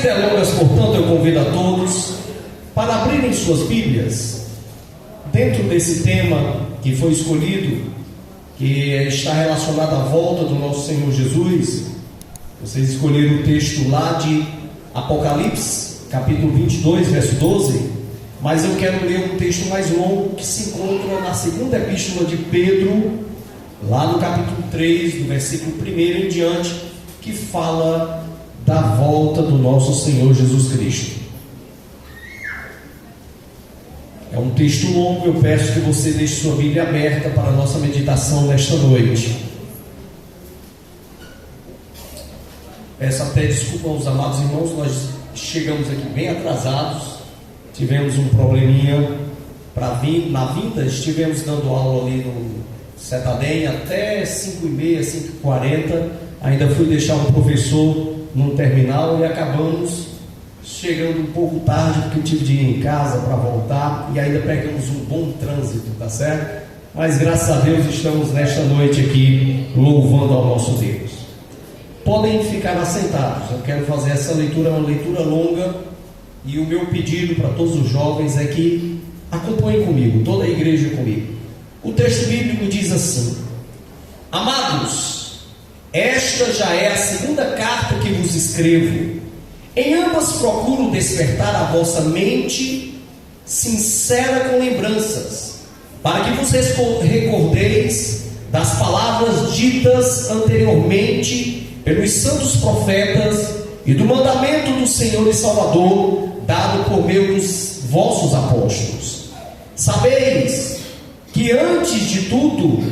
Sem delongas, portanto, eu convido a todos para abrirem suas Bíblias dentro desse tema que foi escolhido, que está relacionado à volta do nosso Senhor Jesus. Vocês escolheram o texto lá de Apocalipse, capítulo 22, verso 12, mas eu quero ler um texto mais longo que se encontra na segunda epístola de Pedro, lá no capítulo 3, do versículo 1 em diante, que fala da volta do nosso Senhor Jesus Cristo. É um texto longo, eu peço que você deixe sua Bíblia aberta para a nossa meditação nesta noite. Peço até desculpa aos amados irmãos, nós chegamos aqui bem atrasados, tivemos um probleminha na vinda, estivemos dando aula ali no Setadem até 5h30, 5h40, ainda fui deixar um professor no terminal e acabamos chegando um pouco tarde, porque eu tive de ir em casa para voltar, e ainda pegamos um bom trânsito, tá certo? Mas graças a Deus estamos nesta noite aqui louvando ao nosso Deus. Podem ficar assentados, eu quero fazer essa leitura, uma leitura longa, e o meu pedido para todos os jovens é que acompanhem comigo, toda a igreja comigo. O texto bíblico diz assim: Amados, esta já é a segunda carta que vos escrevo. Em ambas procuro despertar a vossa mente sincera com lembranças, para que vos recordeis das palavras ditas anteriormente pelos santos profetas e do mandamento do Senhor e Salvador dado por meio dos vossos apóstolos. Sabeis que antes de tudo,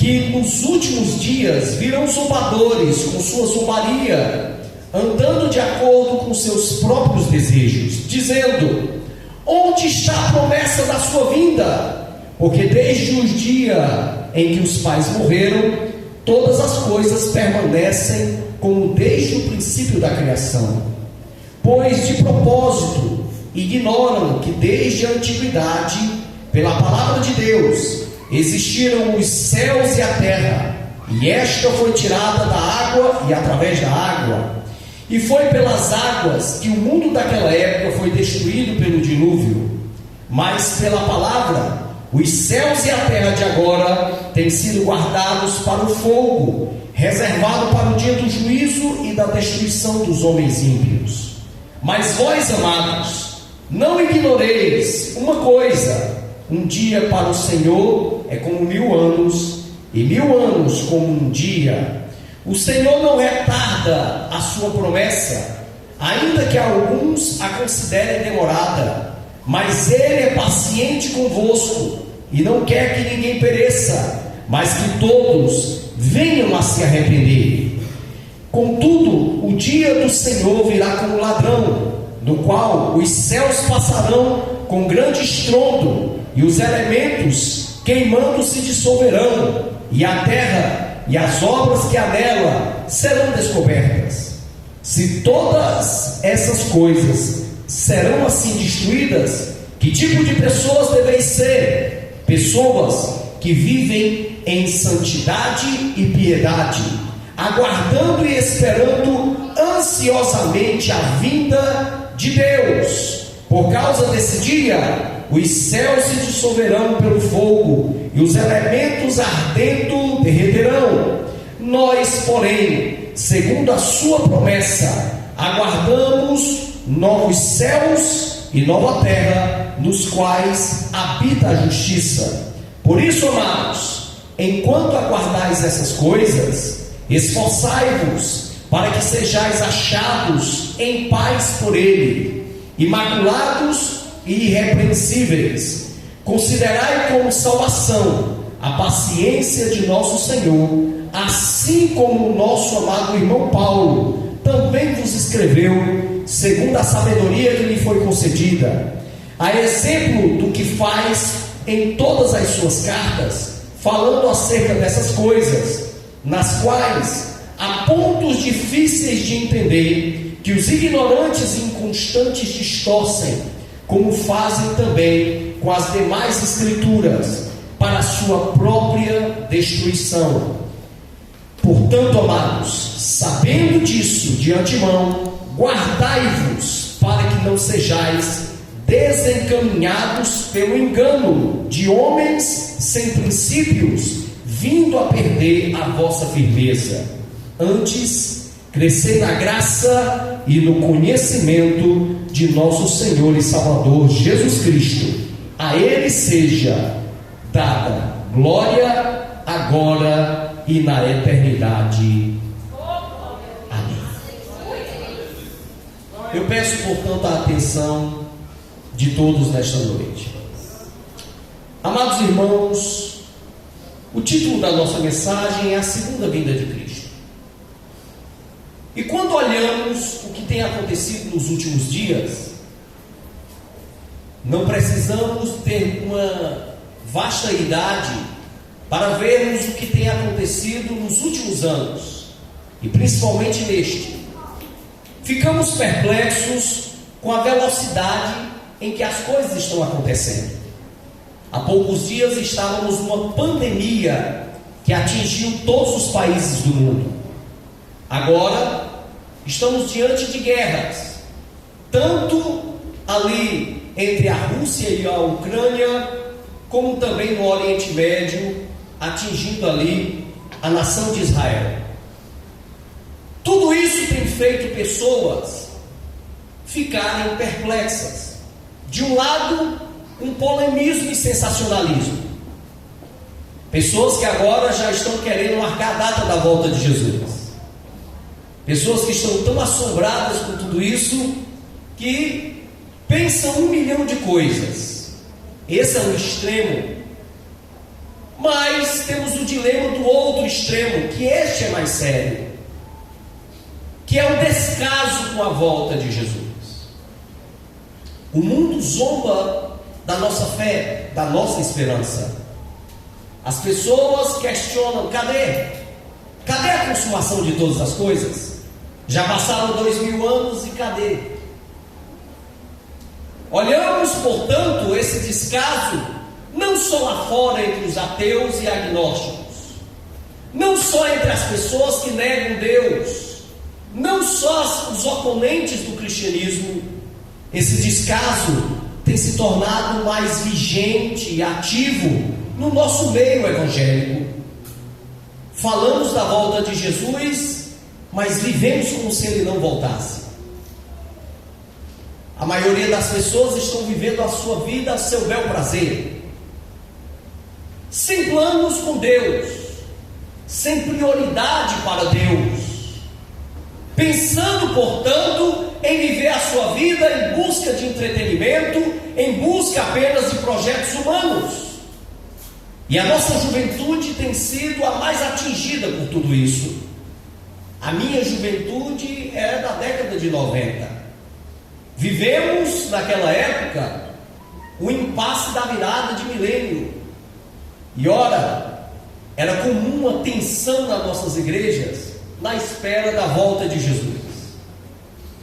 que nos últimos dias virão zombadores com sua zombaria, andando de acordo com seus próprios desejos, dizendo: onde está a promessa da sua vinda? Porque desde o dia em que os pais morreram, todas as coisas permanecem como desde o princípio da criação. Pois de propósito ignoram que desde a antiguidade, pela palavra de Deus, existiram os céus e a terra, e esta foi tirada da água e através da água. E foi pelas águas que o mundo daquela época foi destruído pelo dilúvio. Mas pela palavra, os céus e a terra de agora têm sido guardados para o fogo, reservado para o dia do juízo e da destruição dos homens ímpios. Mas vós, amados, não ignoreis uma coisa: um dia para o Senhor é como 1000 anos, e 1000 anos como um dia. O Senhor não retarda a sua promessa, ainda que alguns a considerem demorada, mas Ele é paciente convosco, e não quer que ninguém pereça, mas que todos venham a se arrepender. Contudo, o dia do Senhor virá como ladrão, no qual os céus passarão com grande estrondo, e os elementos queimando se dissolverão, e a terra e as obras que há nela serão descobertas. Se todas essas coisas serão assim destruídas, que tipo de pessoas deveis ser? Pessoas que vivem em santidade e piedade, aguardando e esperando ansiosamente a vinda de Deus. Por causa desse dia, os céus se dissolverão pelo fogo, e os elementos ardendo derreterão. Nós, porém, segundo a sua promessa, aguardamos novos céus e nova terra, nos quais habita a justiça. Por isso, amados, enquanto aguardais essas coisas, esforçai-vos para que sejais achados em paz por Ele, imaculados e irrepreensíveis. Considerai como salvação a paciência de nosso Senhor, assim como o nosso amado irmão Paulo também vos escreveu, segundo a sabedoria que lhe foi concedida, a exemplo do que faz em todas as suas cartas, falando acerca dessas coisas, nas quais há pontos difíceis de entender, que os ignorantes e inconstantes distorcem, como fazem também com as demais escrituras, para a sua própria destruição. Portanto, amados, sabendo disso de antemão, guardai-vos para que não sejais desencaminhados pelo engano de homens sem princípios, vindo a perder a vossa firmeza. Antes, crescei na graça e no conhecimento de nosso Senhor e Salvador Jesus Cristo. A Ele seja dada glória, agora e na eternidade. Amém. Eu peço, portanto, a atenção de todos nesta noite. Amados irmãos, o título da nossa mensagem é a segunda vinda de Cristo. E quando olhamos o que tem acontecido nos últimos dias, não precisamos ter uma vasta idade para vermos o que tem acontecido nos últimos anos, e principalmente neste. Ficamos perplexos com a velocidade em que as coisas estão acontecendo. Há poucos dias estávamos numa pandemia que atingiu todos os países do mundo. Agora estamos diante de guerras, tanto ali entre a Rússia e a Ucrânia, como também no Oriente Médio, atingindo ali a nação de Israel. Tudo isso tem feito pessoas ficarem perplexas. De um lado, um polemismo e sensacionalismo. Pessoas que agora já estão querendo marcar a data da volta de Jesus. Pessoas que estão tão assombradas com tudo isso que pensam 1 milhão de coisas. Esse é um extremo. Mas temos o dilema do outro extremo, que este é mais sério, que é o descaso com a volta de Jesus. O mundo zomba da nossa fé, da nossa esperança. As pessoas questionam: cadê? Cadê a consumação de todas as coisas? Já passaram 2000 anos e cadê? Olhamos, portanto, esse descaso não só lá fora entre os ateus e agnósticos, não só entre as pessoas que negam Deus, não só os oponentes do cristianismo. Esse descaso tem se tornado mais vigente e ativo no nosso meio evangélico. Falamos da volta de Jesus, mas vivemos como se ele não voltasse. A maioria das pessoas estão vivendo a sua vida a seu bel prazer, sem planos com Deus, sem prioridade para Deus, pensando, portanto, em viver a sua vida em busca de entretenimento, em busca apenas de projetos humanos. E a nossa juventude tem sido a mais atingida por tudo isso. A minha juventude é da década de 90. Vivemos naquela época o impasse da virada de milênio. E ora, era comum a tensão nas nossas igrejas na espera da volta de Jesus.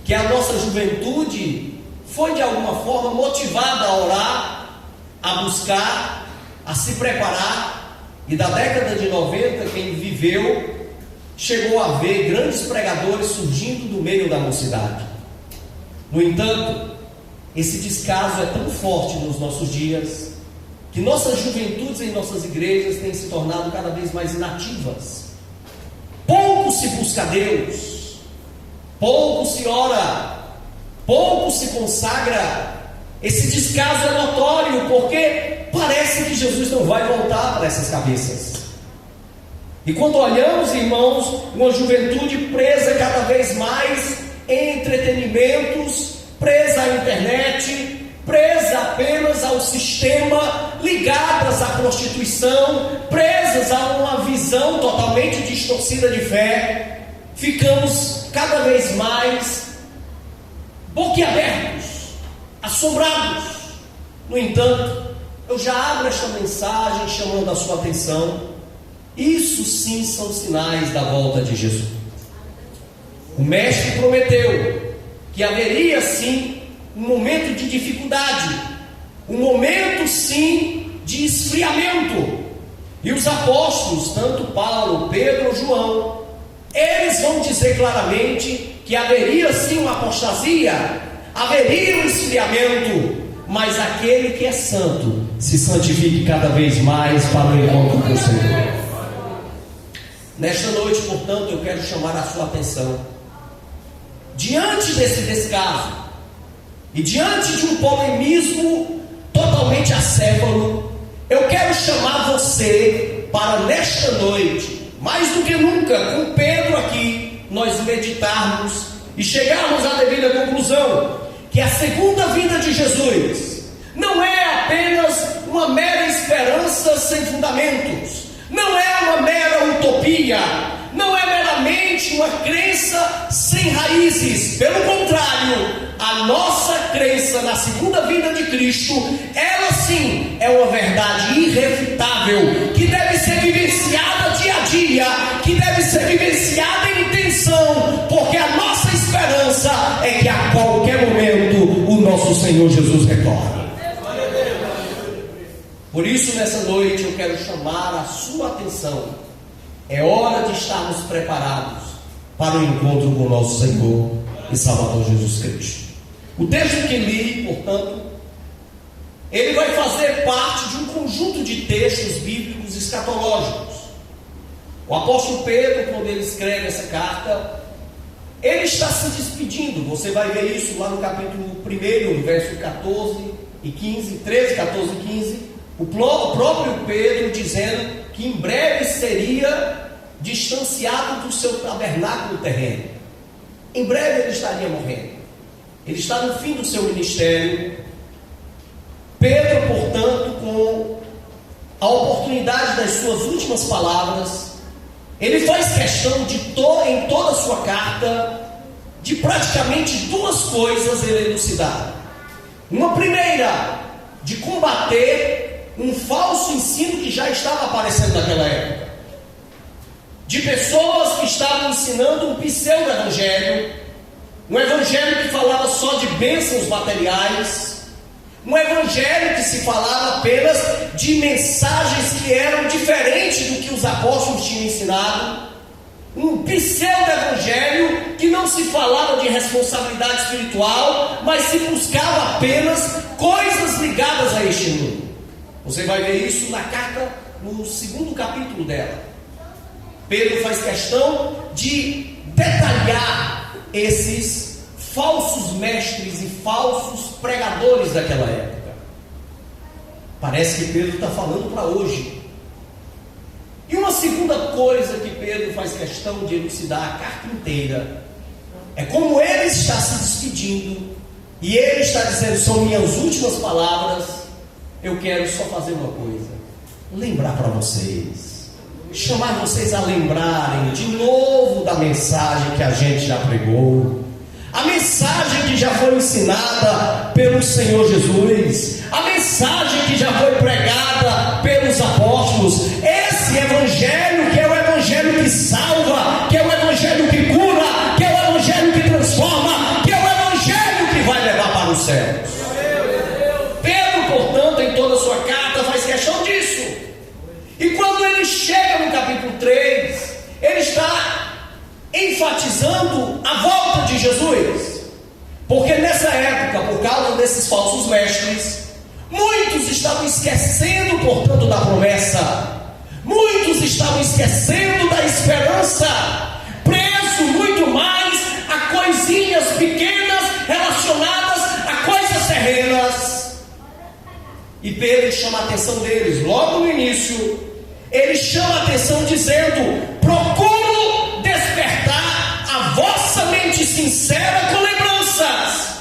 Que a nossa juventude foi de alguma forma motivada a orar, a buscar, a se preparar. E da década de 90, quem viveu chegou a ver grandes pregadores surgindo do meio da mocidade. No entanto, esse descaso é tão forte nos nossos dias que nossas juventudes em nossas igrejas têm se tornado cada vez mais inativas. Pouco se busca Deus, pouco se ora, pouco se consagra. Esse descaso é notório, porque parece que Jesus não vai voltar para essas cabeças. E quando olhamos, irmãos, uma juventude presa cada vez mais em entretenimentos, presa à internet, presa apenas ao sistema, ligadas à prostituição, presas a uma visão totalmente distorcida de fé, ficamos cada vez mais boquiabertos, assombrados. No entanto, eu já abro esta mensagem chamando a sua atenção. Isso sim são sinais da volta de Jesus. O Mestre prometeu que haveria sim um momento de dificuldade, um momento sim de esfriamento. E os apóstolos, tanto Paulo, Pedro ou João, eles vão dizer claramente que haveria sim uma apostasia, haveria um esfriamento, mas aquele que é santo se santifique cada vez mais para o encontro com o Senhor. Nesta noite, portanto, eu quero chamar a sua atenção. Diante desse descaso e diante de um polemismo totalmente acéfalo, eu quero chamar você para nesta noite, mais do que nunca, com Pedro aqui, nós meditarmos e chegarmos à devida conclusão que a segunda vinda de Jesus não é apenas uma mera esperança sem fundamentos, não é uma mera utopia, não é meramente uma crença sem raízes. Pelo contrário, a nossa crença na segunda vinda de Cristo, ela sim é uma verdade irrefutável, que deve ser vivenciada dia a dia, que deve ser vivenciada em intenção, porque a nossa esperança é que a qualquer momento o nosso Senhor Jesus retorne. Por isso, nessa noite eu quero chamar a sua atenção. É hora de estarmos preparados para o encontro com o nosso Senhor e Salvador Jesus Cristo. O texto que li, portanto, ele vai fazer parte de um conjunto de textos bíblicos escatológicos. O apóstolo Pedro, quando ele escreve essa carta, ele está se despedindo. Você vai ver isso lá no capítulo 1, verso 14 e 15, 13, 14 e 15. O próprio Pedro dizendo que em breve seria distanciado do seu tabernáculo terreno. Em breve ele estaria morrendo. Ele está no fim do seu ministério. Pedro, portanto, com a oportunidade das suas últimas palavras, ele faz questão de em toda a sua carta, de praticamente duas coisas ele elucidar. Uma primeira, de combater um falso ensino que já estava aparecendo naquela época, de pessoas que estavam ensinando um pseudo-evangelho, um evangelho que falava só de bênçãos materiais, um evangelho que se falava apenas de mensagens que eram diferentes do que os apóstolos tinham ensinado, um pseudo-evangelho que não se falava de responsabilidade espiritual, mas se buscava apenas coisas ligadas a este mundo. Você vai ver isso na carta, no 2º capítulo dela. Pedro faz questão de detalhar esses falsos mestres e falsos pregadores daquela época. Parece que Pedro está falando para hoje. E uma segunda coisa que Pedro faz questão de elucidar a carta inteira é como ele está se despedindo e ele está dizendo: são minhas últimas palavras. Eu quero só fazer uma coisa: lembrar para vocês, chamar vocês a lembrarem de novo da mensagem que a gente já pregou, a mensagem que já foi ensinada pelo Senhor Jesus, a mensagem que já foi pregada pelos apóstolos, esse evangelho que é o evangelho que salva, que é o evangelho que cura, que é o evangelho que transforma, que é o evangelho que vai levar para os céus. Portanto, em toda a sua carta faz questão disso. E quando ele chega no capítulo 3, ele está enfatizando a volta de Jesus. Porque nessa época, por causa desses falsos mestres, muitos estavam esquecendo, portanto, da promessa. Muitos estavam esquecendo da esperança, presos muito mais a coisinhas pequenas relacionadas a coisas terrenas. E Pedro chama a atenção deles, logo no início, ele chama a atenção dizendo: procuro despertar a vossa mente sincera com lembranças,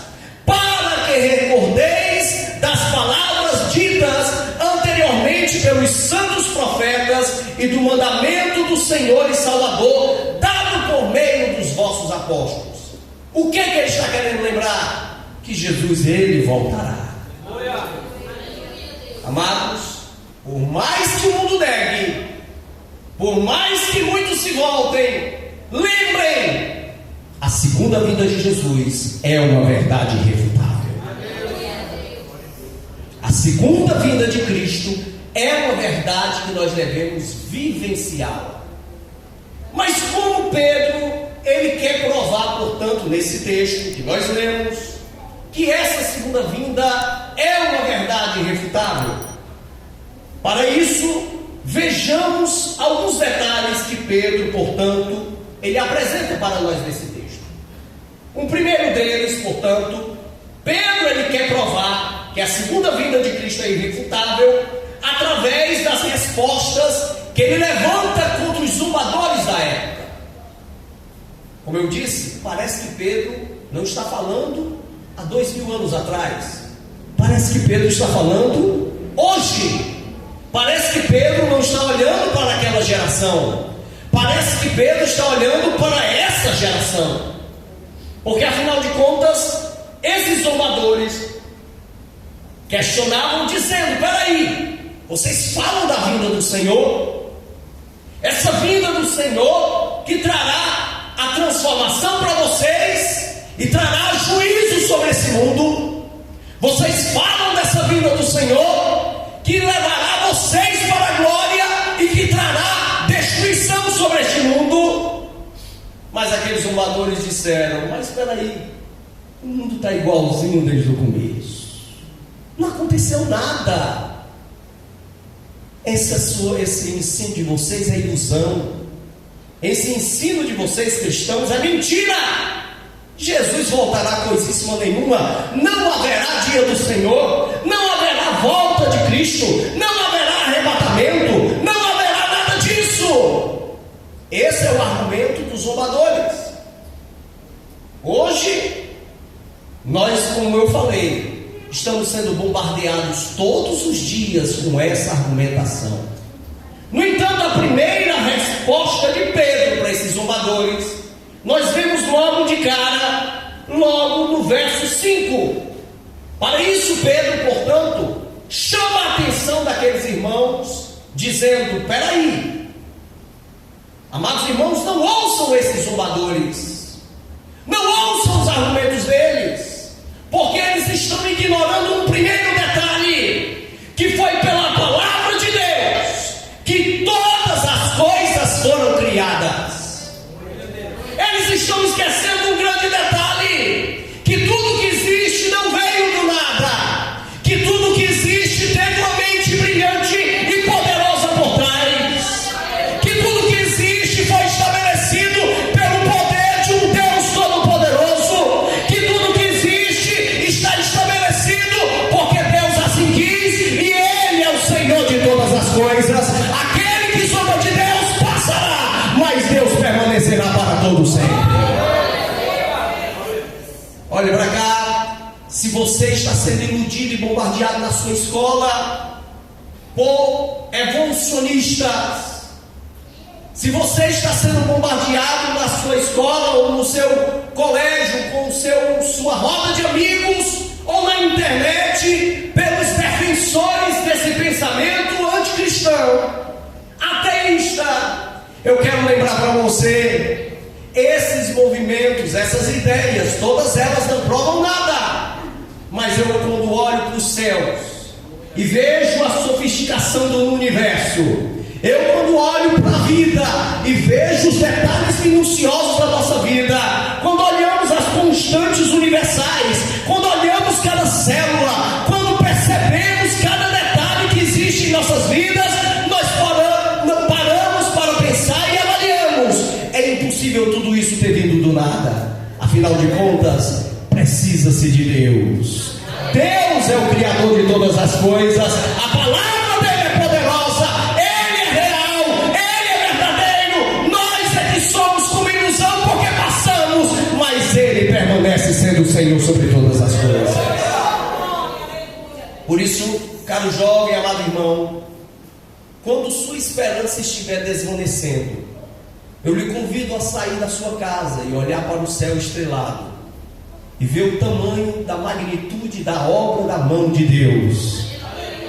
para que recordeis das palavras ditas anteriormente pelos santos profetas e do mandamento do Senhor e Salvador, dado por meio dos vossos apóstolos. O que ele está querendo lembrar? Que Jesus, ele voltará. Amados, por mais que o mundo negue, por mais que muitos se voltem, lembrem, a segunda vinda de Jesus é uma verdade irrefutável. A segunda vinda de Cristo é uma verdade que nós devemos vivenciar. Mas como Pedro, ele quer provar, portanto, nesse texto que nós lemos, que essa segunda vinda é uma verdade irrefutável. Para isso, vejamos alguns detalhes que Pedro, portanto, ele apresenta para nós nesse texto. O primeiro deles, portanto, Pedro ele quer provar que a segunda vinda de Cristo é irrefutável através das respostas que ele levanta contra os zombadores da época. Como eu disse, parece que Pedro não está falando há 2000 anos atrás. Parece que Pedro está falando hoje. Parece que Pedro não está olhando para aquela geração. Parece que Pedro está olhando para essa geração. Porque afinal de contas, esses zombadores questionavam dizendo: peraí, vocês falam da vinda do Senhor? Essa vinda do Senhor que trará a transformação para vocês e trará juízo sobre esse mundo. Vocês falam dessa vinda do Senhor que levará vocês para a glória e que trará destruição sobre este mundo. Mas aqueles zombadores disseram: mas espera aí, o mundo está igualzinho desde o começo, não aconteceu nada. Esse ensino de vocês é ilusão. Esse ensino de vocês cristãos é mentira. Jesus voltará coisíssima nenhuma. Não haverá dia do Senhor. Não haverá volta de Cristo. Não haverá arrebatamento. Não haverá nada disso. Esse é o argumento dos zombadores. Hoje, nós, como eu falei, estamos sendo bombardeados todos os dias com essa argumentação. No entanto, a primeira resposta de Pedro para esses zombadores, nós vemos logo de cara, logo no verso 5. Para isso, Pedro, portanto, chama a atenção daqueles irmãos, dizendo: peraí, amados irmãos, não ouçam esses zombadores, não ouçam os argumentos deles, porque eles estão ignorando um primeiro detalhe, que foi pela palavra de Deus que todas as coisas foram criadas. Eles estão esquecendo um grande detalhe, que tudo que existe não veio do nada, que tudo que existe teve uma mente brilhante e poderosa por trás, que tudo que existe foi estabelecido pelo poder de um Deus todo-poderoso, que tudo que existe está estabelecido porque Deus assim quis, e Ele é o Senhor de todas as coisas. Aquele que zomba de Deus passará, mas Deus permanecerá para todo sempre. Olha para cá. Se você está sendo iludido e bombardeado na sua escola por evolucionistas, se você está sendo bombardeado na sua escola ou no seu colégio com sua roda de amigos, ou na internet pelos defensores desse pensamento anticristão, ateísta, eu quero lembrar para você: esses movimentos, essas ideias, todas elas não provam nada. Mas eu, quando olho para os céus e vejo a sofisticação do universo, eu, quando olho para a vida e vejo os detalhes minuciosos da nossa vida, quando olhamos as constantes universais, quando olhamos cada célula, quando percebemos cada detalhe que existe em nossas vidas, nós paramos para pensar e avaliamos: é impossível tudo isso ter vindo do nada. Afinal de contas, precisa-se de Deus. Deus é o Criador de todas as coisas. A palavra dele é poderosa. Ele é real. Ele é verdadeiro. Nós é que somos como ilusão porque passamos, mas ele permanece sendo o Senhor sobre todas as coisas. Por isso, caro jovem, amado irmão, quando sua esperança estiver desvanecendo, eu lhe convido a sair da sua casa e olhar para o céu estrelado e ver o tamanho da magnitude da obra da mão de Deus,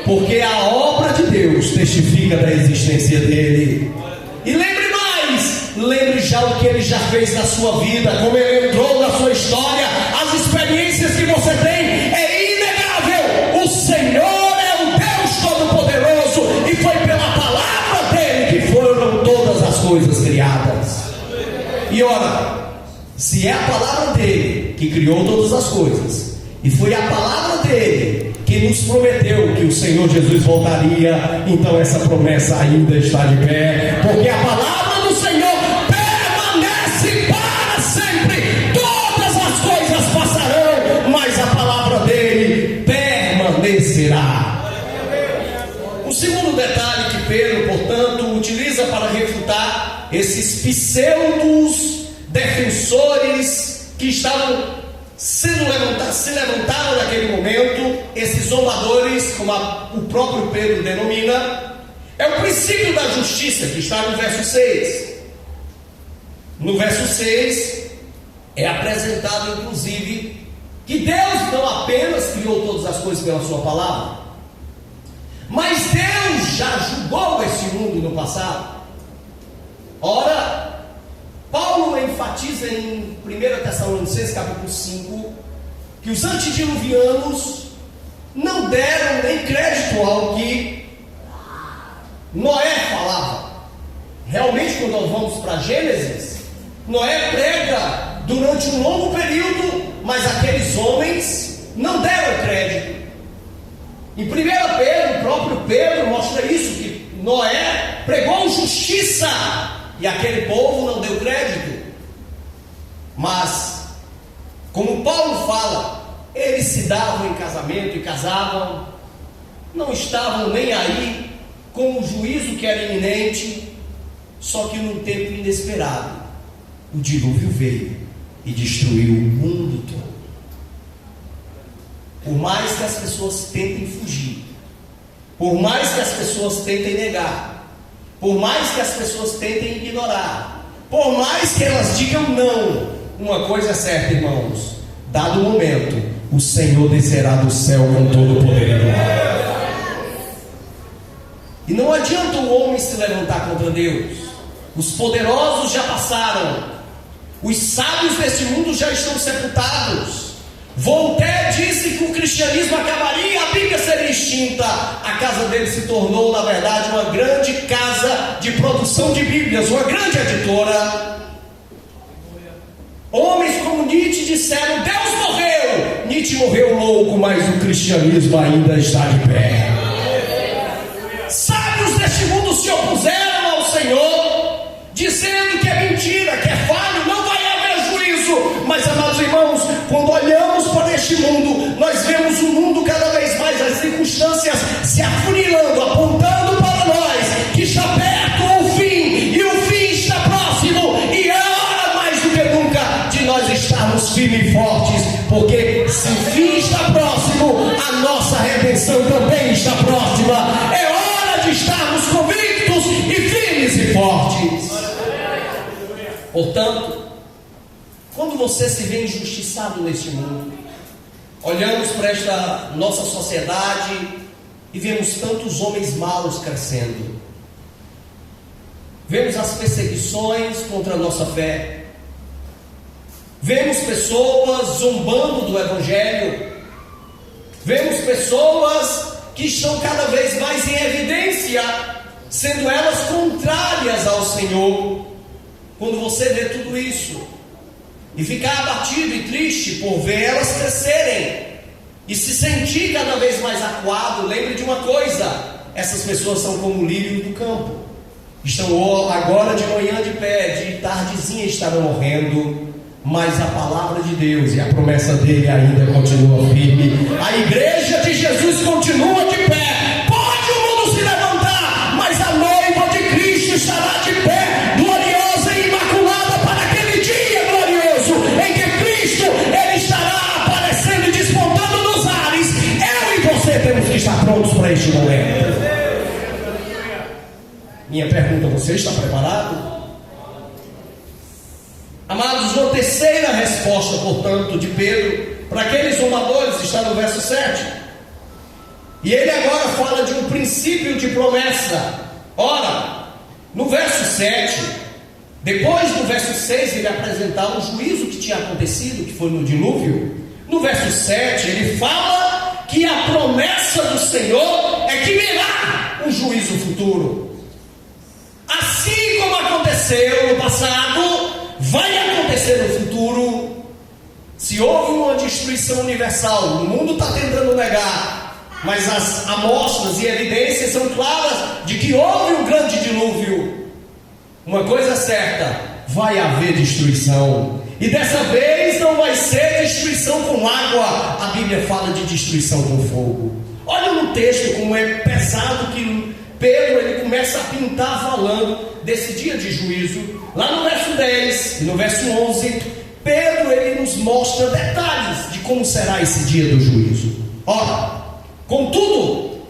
porque a obra de Deus testifica da existência dele. E lembre mais, lembre já o que ele já fez na sua vida, como ele entrou na sua história, as experiências que você tem. É inegável, o Senhor é o Deus Todo-Poderoso, e foi pela palavra dele que foram todas as coisas criadas. E ora, se é a palavra dele que criou todas as coisas, e foi a palavra dele que nos prometeu que o Senhor Jesus voltaria, então essa promessa ainda está de pé, porque a palavra do Senhor permanece para sempre. Todas as coisas passarão, mas a palavra dele permanecerá. O segundo detalhe que Pedro, portanto, utiliza para refutar esses pseudos defensores que estavam se levantaram naquele momento, esses zombadores, como o próprio Pedro denomina, é o princípio da justiça que está no verso 6. No verso 6 é apresentado inclusive que Deus não apenas criou todas as coisas pela sua palavra, mas Deus já julgou esse mundo no passado. Ora, Paulo enfatiza em 1 Tessalonicenses capítulo 5 que os antediluvianos não deram nem crédito ao que Noé falava. Realmente, quando nós vamos para Gênesis, Noé prega durante um longo período, mas aqueles homens não deram crédito. Em 1 Pedro, o próprio Pedro mostra isso, que Noé pregou justiça e aquele povo não deu crédito. Mas, como Paulo fala, eles se davam em casamento e casavam, não estavam nem aí com o juízo que era iminente. Só que num tempo inesperado, o dilúvio veio e destruiu o mundo todo. Por mais que as pessoas tentem fugir, por mais que as pessoas tentem negar, por mais que as pessoas tentem ignorar, por mais que elas digam não, uma coisa é certa, irmãos: dado o momento, o Senhor descerá do céu com todo o poder e glória. E não adianta o homem se levantar contra Deus. Os poderosos já passaram, os sábios deste mundo já estão sepultados. Voltaire disse que o cristianismo acabaria, a Bíblia seria extinta. A casa dele se tornou, na verdade, uma grande casa de produção de Bíblias, uma grande editora. Homens como Nietzsche disseram: Deus morreu. Nietzsche morreu louco, mas o cristianismo ainda está de pé. Sábios deste mundo se opuseram ao Senhor, dizendo que é mentira, que é falho, não vai haver juízo. Mas, amados irmãos, quando olhamos para este mundo, nós vemos o mundo cada vez mais, as circunstâncias se afunilando, apontando para nós que está perto o fim, e o fim está próximo, e é hora mais do que nunca de nós estarmos firmes e fortes, porque se o fim está próximo, a nossa redenção também está próxima. É hora de estarmos convictos e firmes e fortes. Portanto, quando você se vê injustiçado neste mundo, olhamos para esta nossa sociedade e vemos tantos homens maus crescendo, vemos as perseguições contra a nossa fé, vemos pessoas zombando do Evangelho, vemos pessoas que estão cada vez mais em evidência, sendo elas contrárias ao Senhor. Quando você vê tudo isso e ficar abatido e triste por ver elas crescerem e se sentir cada vez mais acuado, lembre de uma coisa: essas pessoas são como o lírio do campo, estão agora de manhã de pé, de tardezinha estarão morrendo, mas a palavra de Deus e a promessa dele ainda continua firme. A igreja de Jesus continua de pé. Pode o mundo se levantar, mas a noiva de Cristo estará de pé, gloriosa e imaculada, para aquele dia glorioso em que Cristo ele estará aparecendo e despontando nos ares. Eu e você temos que estar prontos para este momento. Minha pergunta: você está preparado? Amados, uma terceira resposta, portanto, de Pedro para aqueles zombadores está no verso 7. E ele agora fala de um princípio de promessa. Ora, no verso 7, depois do verso 6 ele apresentar o juízo que tinha acontecido, que foi no dilúvio. No verso 7 ele fala que a promessa do Senhor é que virá um juízo futuro. Assim como aconteceu no passado, vai acontecer no futuro. Se houve uma destruição universal, o mundo está tentando negar, mas as amostras e evidências são claras de que houve um grande dilúvio. Uma coisa é certa, vai haver destruição, e dessa vez não vai ser destruição com água, a Bíblia fala de destruição com fogo. Olha no texto como é pesado que Pedro ele começa a pintar falando desse dia de juízo. Lá no verso 10 e no verso 11, Pedro ele nos mostra detalhes de como será esse dia do juízo. Ora, contudo,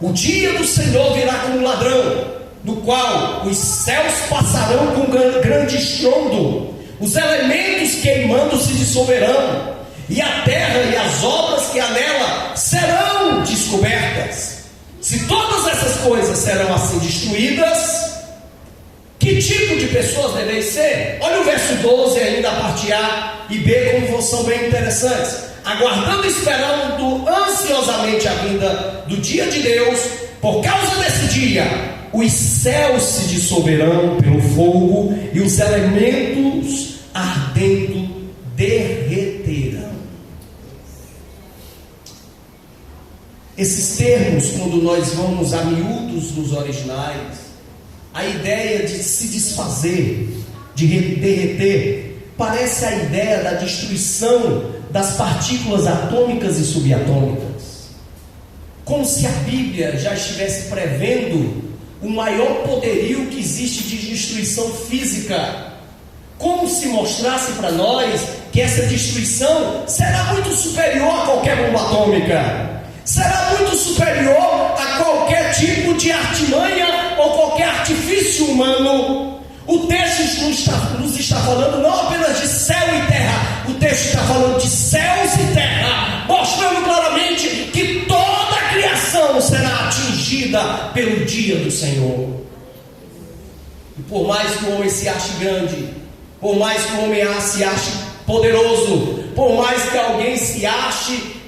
o dia do Senhor virá como um ladrão, no qual os céus passarão com grande estrondo, os elementos queimando se dissolverão, e a terra e as obras que há nela serão descobertas. Se todas essas coisas serão assim destruídas, que tipo de pessoas deveis ser? Olha o verso 12 ainda, a parte A e B, como são bem interessantes. Aguardando e esperando ansiosamente a vinda do dia de Deus, por causa desse dia, os céus se dissolverão pelo fogo e os elementos ardendo derreterão. Esses termos, quando nós vamos a miúdos nos originais, a ideia de se desfazer, de derreter, parece a ideia da destruição das partículas atômicas e subatômicas. Como se a Bíblia já estivesse prevendo o maior poderio que existe de destruição física. Como se mostrasse para nós que essa destruição será muito superior a qualquer bomba atômica. Será muito superior a qualquer tipo de artimanha ou qualquer artifício humano. O texto nos está falando não apenas de céu e terra, o texto está falando de céus e terra, mostrando claramente que toda a criação será atingida pelo dia do Senhor. E por mais que o homem se ache grande, por mais que o homem se ache poderoso, por mais que alguém se ache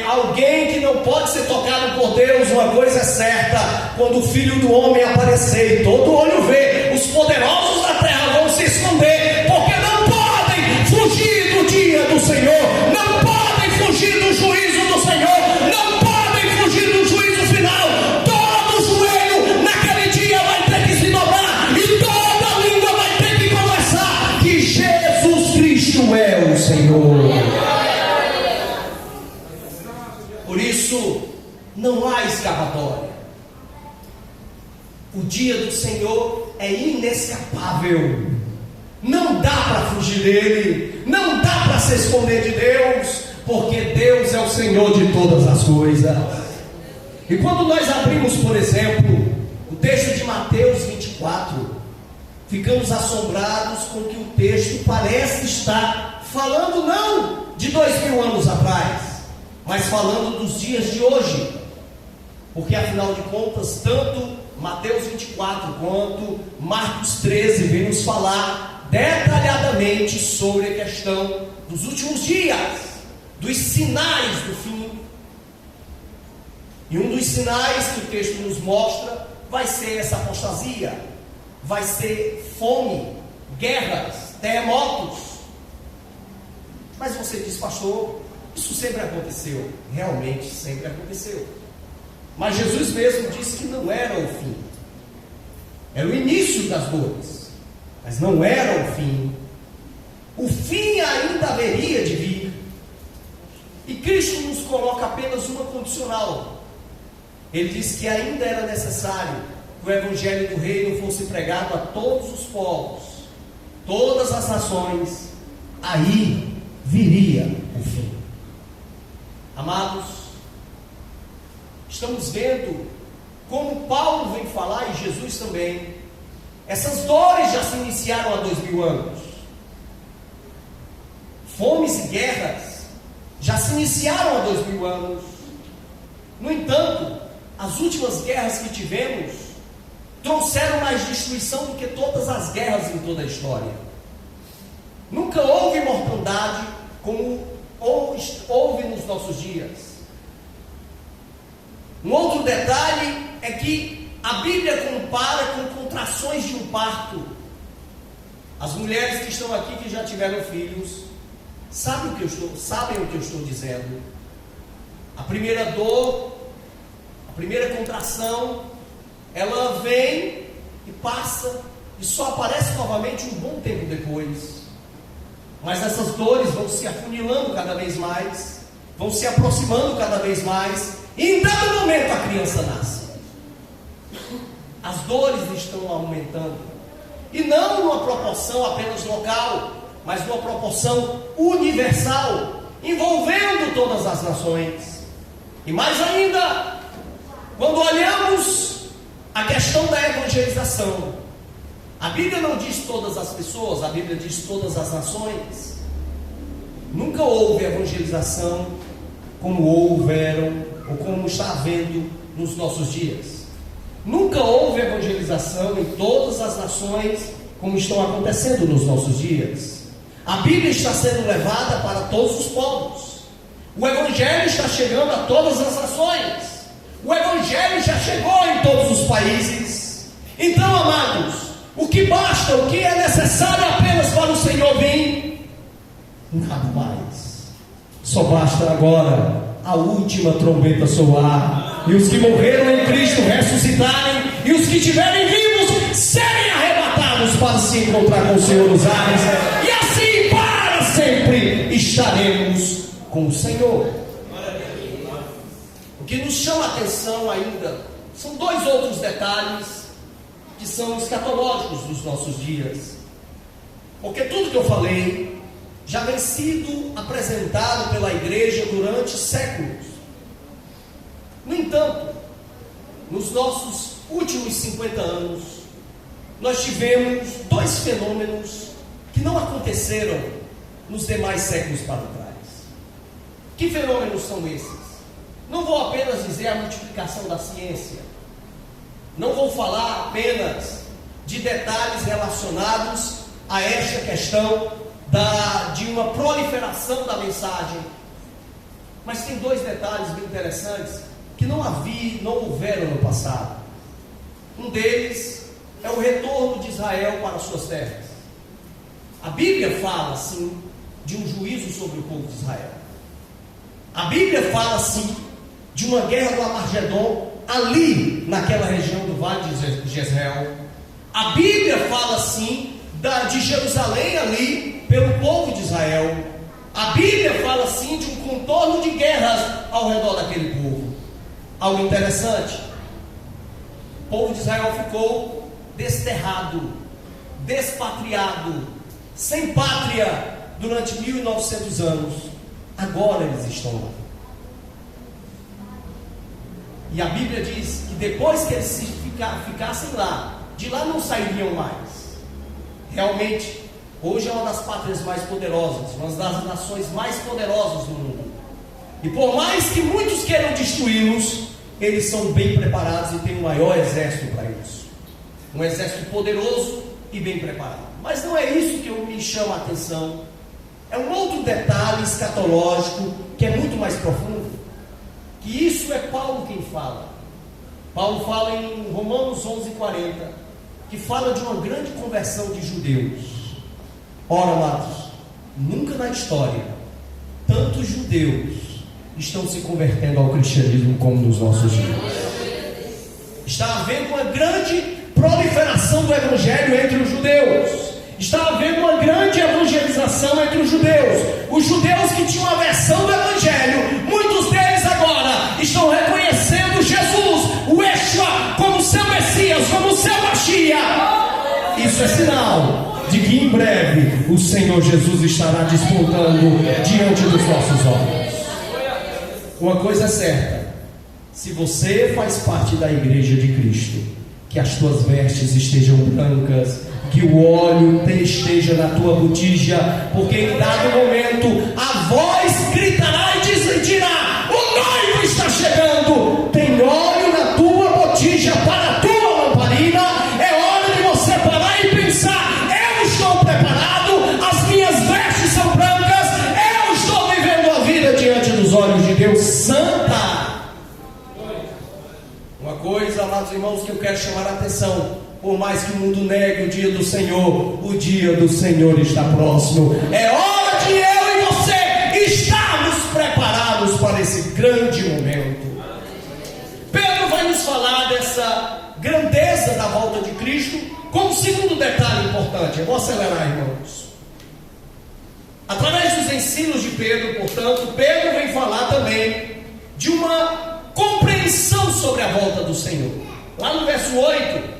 alguém que não pode ser tocado por Deus, uma coisa é certa: quando o Filho do Homem aparecer e todo olho ver, os poderosos da terra vão se esconder, porque não podem fugir do dia do Senhor, não podem fugir do juízo do Senhor, não podem fugir do juízo final. Todo joelho naquele dia vai ter que se dobrar e toda língua vai ter que confessar que Jesus Cristo é o Senhor. Por isso, não há escapatória. O dia do Senhor é inescapável. Não dá para fugir dele. Não dá para se esconder de Deus, porque Deus é o Senhor de todas as coisas. E quando nós abrimos, por exemplo, o texto de Mateus 24, ficamos assombrados com que o texto parece estar falando não de 2000 anos atrás, mas falando dos dias de hoje, porque afinal de contas, tanto Mateus 24 quanto Marcos 13 vem nos falar detalhadamente sobre a questão dos últimos dias, dos sinais do fim. E um dos sinais que o texto nos mostra vai ser essa apostasia, vai ser fome, guerras, terremotos. Mas você diz, pastor, isso sempre aconteceu. Realmente sempre aconteceu. Mas Jesus mesmo disse que não era o fim. Era o início das dores, mas não era o fim. O fim ainda haveria de vir. E Cristo nos coloca apenas uma condicional. Ele diz que ainda era necessário que o Evangelho do Reino fosse pregado a todos os povos, todas as nações. Aí viria o fim. Amados, estamos vendo como Paulo vem falar, e Jesus também, essas dores já se iniciaram há 2000 anos. Fomes e guerras já se iniciaram há 2000 anos. No entanto, as últimas guerras que tivemos trouxeram mais destruição do que todas as guerras em toda a história. Nunca houve mortandade como houve nos nossos dias. Um outro detalhe é que a Bíblia compara com contrações de um parto. As mulheres que estão aqui, que já tiveram filhos, sabem o que eu estou dizendo. A primeira dor, a primeira contração, ela vem e passa, e só aparece novamente um bom tempo depois. Mas essas dores vão se afunilando cada vez mais, vão se aproximando cada vez mais, e em dado momento a criança nasce. As dores estão aumentando, e não numa proporção apenas local, mas numa proporção universal, envolvendo todas as nações. E mais ainda, quando olhamos a questão da evangelização, a Bíblia não diz todas as pessoas, a Bíblia diz todas as nações. Nunca houve evangelização como houveram, ou como está havendo nos nossos dias. Nunca houve evangelização em todas as nações como estão acontecendo nos nossos dias. A Bíblia está sendo levada para todos os povos. O Evangelho está chegando a todas as nações. O Evangelho já chegou em todos os países. Então, amados, o que basta, o que é necessário apenas para o Senhor vir? Nada mais. Só basta agora a última trombeta soar, e os que morreram em Cristo ressuscitarem, e os que estiverem vivos serem arrebatados para se encontrar com o Senhor nos ares, e assim para sempre estaremos com o Senhor. O que nos chama a atenção ainda são dois outros detalhes que são escatológicos dos nossos dias, porque tudo que eu falei já vem sido apresentado pela igreja durante séculos. No entanto, nos nossos últimos 50 anos, nós tivemos dois fenômenos que não aconteceram nos demais séculos para trás. Que fenômenos são esses? Não vou apenas dizer a multiplicação da ciência, não vou falar apenas de detalhes relacionados a esta questão de uma proliferação da mensagem, mas tem dois detalhes bem interessantes que não houveram no passado. Um deles é o retorno de Israel para suas terras. A Bíblia fala sim de um juízo sobre o povo de Israel. A Bíblia fala sim de uma guerra do Armagedon ali naquela região do Vale de Jezreel. A Bíblia fala sim de Jerusalém ali pelo povo de Israel. A Bíblia fala sim de um contorno de guerras ao redor daquele povo. Algo interessante: o povo de Israel ficou desterrado, despatriado, sem pátria durante 1900 anos. Agora eles estão lá. E a Bíblia diz que depois que eles ficassem lá, de lá não sairiam mais. Realmente, hoje é uma das pátrias mais poderosas, uma das nações mais poderosas do mundo. E por mais que muitos queiram destruí-los, eles são bem preparados e têm o maior exército para isso. Um exército poderoso e bem preparado. Mas não é isso que me chama a atenção. É um outro detalhe escatológico que é muito mais profundo. Que isso é Paulo quem fala. Paulo fala em Romanos 11:40, que fala de uma grande conversão de judeus. Ora, amados, nunca na história tantos judeus estão se convertendo ao cristianismo como nos nossos dias. Está havendo uma grande proliferação do evangelho entre os judeus. Está havendo uma grande evangelização entre os judeus. Os judeus que tinham aversão do evangelho, muitos deles agora estão reconhecendo Jesus, o Yeshua, como seu Messias, como seu Mashiach. Isso é sinal de que em breve o Senhor Jesus estará despontando diante dos nossos olhos. Uma coisa é certa: se você faz parte da igreja de Cristo, que as tuas vestes estejam brancas, que o óleo esteja na tua botija, porque em dado momento a voz gritará e dirá: o noivo está chegando. Tem óleo na tua botija para a tua lamparina. É hora de você parar e pensar: eu estou preparado, as minhas vestes são brancas, eu estou vivendo a vida diante dos olhos de Deus santa. Uma coisa, amados irmãos, que eu quero chamar a atenção: por mais que o mundo negue o dia do Senhor está próximo. É hora de eu e você estarmos preparados para esse grande momento. Pedro vai nos falar dessa grandeza da volta de Cristo com um segundo detalhe importante. Eu vou acelerar, irmãos. Através dos ensinos de Pedro, portanto, Pedro vem falar também de uma compreensão sobre a volta do Senhor. Lá no verso 8,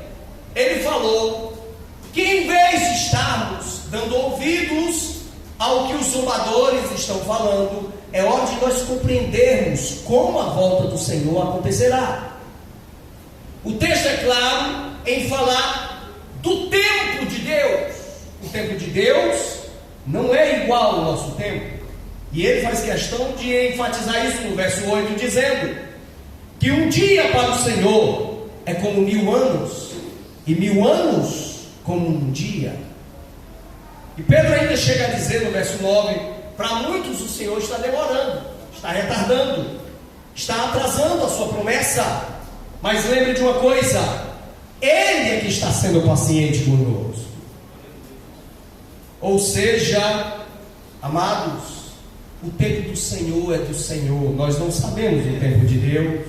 ele falou que em vez de estarmos dando ouvidos ao que os zombadores estão falando, é hora de nós compreendermos como a volta do Senhor acontecerá. O texto é claro em falar do tempo de Deus. O tempo de Deus não é igual ao nosso tempo. E ele faz questão de enfatizar isso no verso 8, dizendo que um dia para o Senhor é como 1000 anos, e 1000 anos como um dia. E Pedro ainda chega a dizer no verso 9: para muitos o Senhor está demorando, está retardando, está atrasando a sua promessa. Mas lembre de uma coisa: Ele é que está sendo paciente conosco. Ou seja, amados, o tempo do Senhor é do Senhor. Nós não sabemos o tempo de Deus.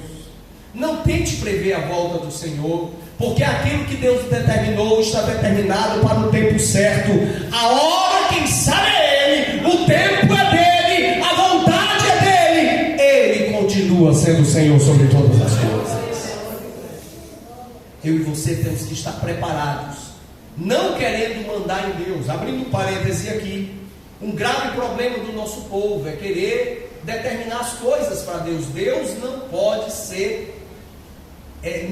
Não tente prever a volta do Senhor, porque aquilo que Deus determinou está determinado para o tempo certo. A hora, quem sabe, é Ele, o tempo é dele, a vontade é dele. Ele continua sendo o Senhor sobre todas as coisas. Eu e você temos que estar preparados, não querendo mandar em Deus. Abrindo um parêntese aqui, um grave problema do nosso povo é querer determinar as coisas para Deus. Deus não pode ser,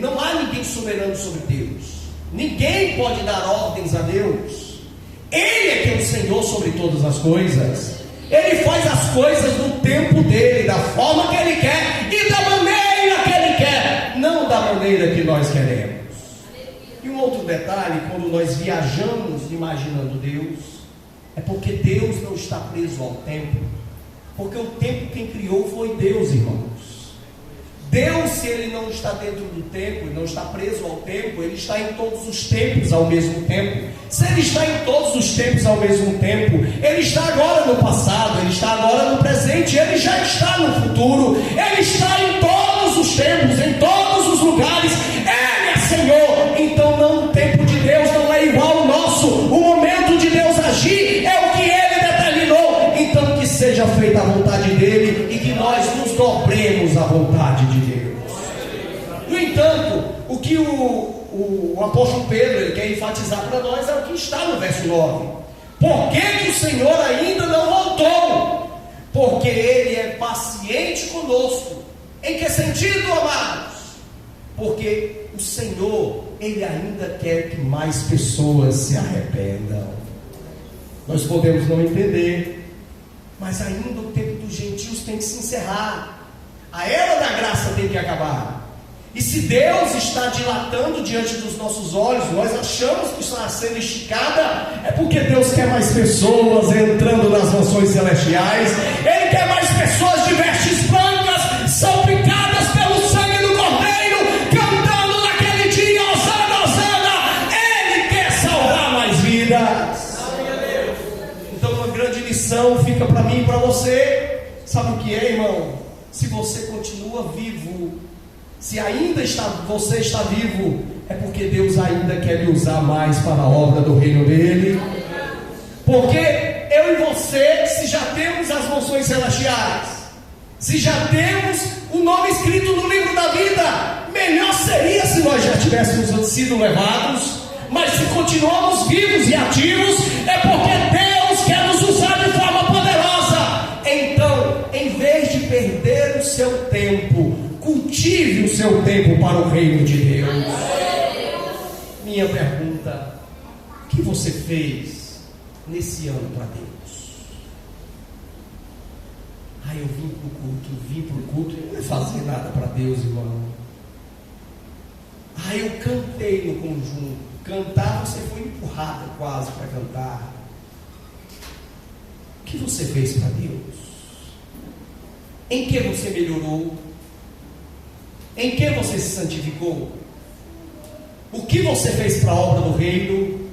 não há ninguém soberano sobre Deus. Ninguém pode dar ordens a Deus. Ele é que é o Senhor sobre todas as coisas. Ele faz as coisas no tempo dele, da forma que Ele quer e da maneira que Ele quer, não da maneira que nós queremos. E um outro detalhe, quando nós viajamos imaginando Deus, é porque Deus não está preso ao tempo. Porque o tempo quem criou foi Deus, irmãos. Deus, se Ele não está dentro do tempo e não está preso ao tempo, Ele está em todos os tempos ao mesmo tempo. Se Ele está em todos os tempos ao mesmo tempo, Ele está agora no passado, Ele está agora no presente, Ele já está no futuro. Ele está em todos os tempos, em todos os lugares. Ele é Senhor. Então o tempo de Deus não é igual ao nosso. O momento de Deus agir é o que Ele determinou. Então que seja feita a vontade dEle e que nós nos dobremos à vontade de Deus. No entanto, o que o apóstolo Pedro ele quer enfatizar para nós é o que está no verso 9. Por que o Senhor ainda não voltou? Porque Ele é paciente conosco. Em que sentido, amados? Porque o Senhor, Ele ainda quer que mais pessoas se arrependam. Nós podemos não entender, mas ainda o tempo dos gentios tem que se encerrar. A era da graça tem que acabar. E se Deus está dilatando diante dos nossos olhos, nós achamos que está sendo esticada, é porque Deus quer mais pessoas entrando nas mansões celestiais. Ele quer mais pessoas de vestes brancas, salpicadas pelo sangue do Cordeiro, cantando naquele dia, Hosana, Hosana. Ele quer salvar mais vidas. Então uma grande lição fica para mim e para você. Sabe o que é, irmão? Se você continua vivo, se ainda você está vivo, é porque Deus ainda quer lhe usar mais para a obra do reino dele. Porque eu e você, se já temos as mansões celestiais, se já temos o nome escrito no livro da vida, melhor seria se nós já tivéssemos sido levados. Mas se continuamos vivos e ativos, é porque Deus quer nos usar de forma poderosa. Então, em vez de perder o seu tempo, cultive o seu tempo para o reino de Deus. Minha pergunta: o que você fez nesse ano para Deus? Eu vim para o culto e não ia fazer nada para Deus, irmão. Eu cantei no conjunto. Cantar, você foi empurrada quase para cantar. O que você fez para Deus? Em que você melhorou? Em que você se santificou? O que você fez para a obra do reino?